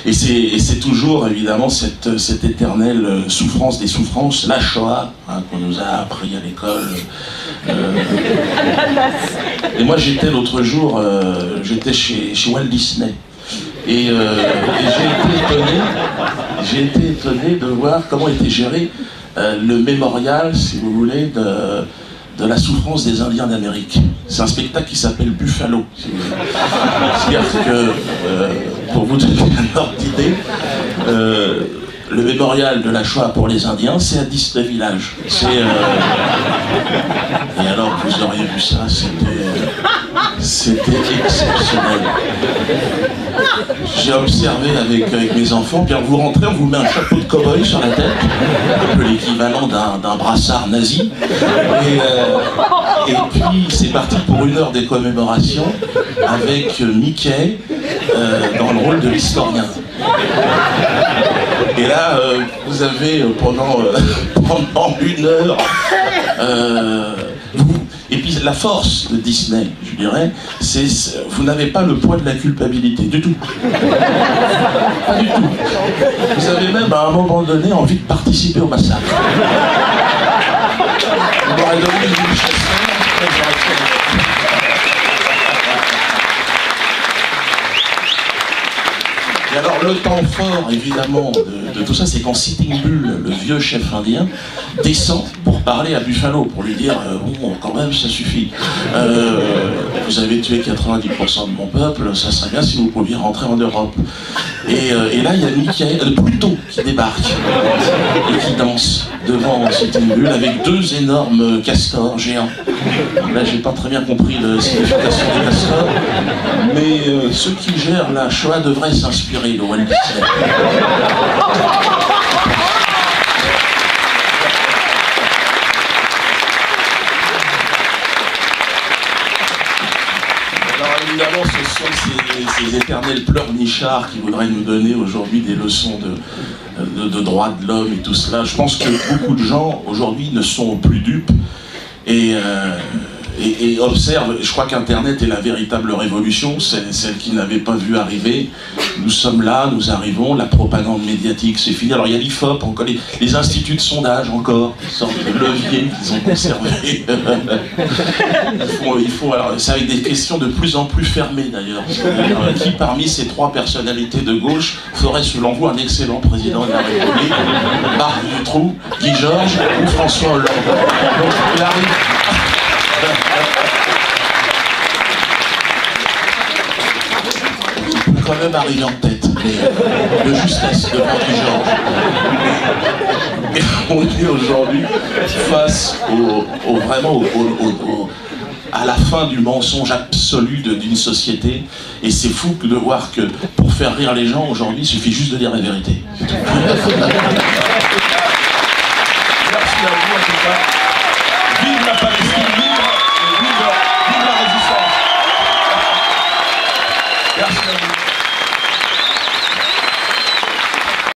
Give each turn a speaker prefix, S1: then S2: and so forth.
S1: Et c'est toujours évidemment cette éternelle souffrance des souffrances, la Shoah, hein, qu'on nous a appris à l'école. Et moi j'étais l'autre jour, j'étais chez Walt Disney. Et j'ai été étonné de voir comment était géré le mémorial, si vous voulez, de la souffrance des Indiens d'Amérique. C'est un spectacle qui s'appelle Buffalo. C'est-à-dire que, pour vous donner un ordre d'idée, le mémorial de la Shoah pour les Indiens, c'est à Disney Village. Et alors, vous auriez vu ça, c'était exceptionnel. J'ai observé avec mes enfants, puis vous rentrez, on vous met un chapeau de cow-boy sur la tête, un peu l'équivalent d'un brassard nazi, et puis c'est parti pour 1 heure des commémorations avec Mickey dans le rôle de l'historien. Et là, vous avez pendant 1 heure, et puis la force de Disney, je dirais, c'est vous n'avez pas le poids de la culpabilité, du tout. Pas du tout. Vous avez même à un moment donné envie de participer au massacre. On m'aurait donné une chasse. Et alors le temps fort, évidemment, de tout ça, c'est quand Sitting Bull, le vieux chef indien, descend pour parler à Buffalo, pour lui dire bon, quand même, ça suffit. Vous avez tué 90% de mon peuple, ça serait bien si vous pouviez rentrer en Europe. Et là, il y a Mickey, Pluto qui débarque et qui danse devant Sitting Bull avec 2 énormes castors géants. Là, j'ai pas très bien compris la signification des castors, mais ceux qui gèrent la Shoah devraient s'inspirer de Walt Disney. Alors évidemment, ce sont ces éternels pleurnichards qui voudraient nous donner aujourd'hui des leçons de droits de l'homme et tout cela. Je pense que beaucoup de gens aujourd'hui ne sont plus dupes et observe, je crois qu'Internet est la véritable révolution, celle qui n'avait pas vu arriver. Nous sommes là, nous arrivons, la propagande médiatique c'est fini. Alors il y a l'IFOP, encore les instituts de sondage encore, une sorte de levier qu'ils ont conservé. Alors c'est avec des questions de plus en plus fermées d'ailleurs. Qui parmi ces 3 personnalités de gauche ferait selon vous un excellent président de la République? Marc Dutroux, Guy Georges ou François Hollande? Donc il arrive. Il peut quand même arriver en tête, mais de justesse devant Guy Georges. Et on est aujourd'hui face à la fin du mensonge absolu d'une société, et c'est fou de voir que pour faire rire les gens aujourd'hui, il suffit juste de dire la vérité. Merci à vous en tout cas.